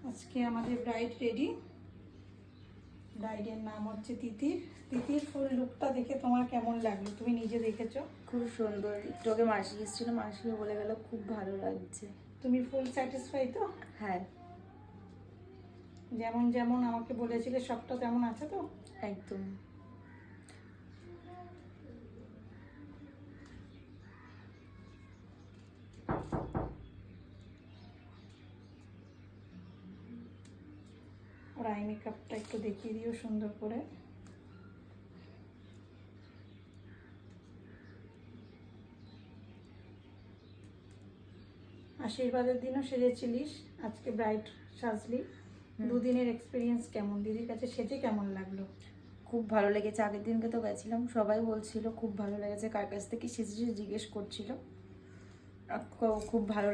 আজকে আমাদের bride ready. ব্রাইডের নাম হচ্ছে তিতির। তিতির ফুল লুকটা দেখে তোমার কেমন লাগলো? তুমি নিজে দেখেছো? খুব সুন্দর। একটু আগে মাসি এসেছিল, মাসিও বলে গেল খুব ভালো লাগছে। তুমি ফুল স্যাটিসফাই তো? হ্যাঁ, যেমন যেমন আমাকে বলেছিলে সবটা তেমন আছে তো? একদম। ওর আই মেকআপটা একটু দেখিয়ে দিও সুন্দর করে। আশীর্বাদের দিনও সেজেছিলিস, আজকে ব্রাইড সাজলি। দুদিনের এক্সপিরিয়েন্স কেমন? দিদির কাছে সেজে কেমন লাগলো? খুব ভালো লেগেছে। আগের দিনকে তো গেছিলাম, সবাই বলছিল খুব ভালো লেগেছে, কার কাছ থেকে সেজেছে জিজ্ঞেস করছিল। খুব ভালো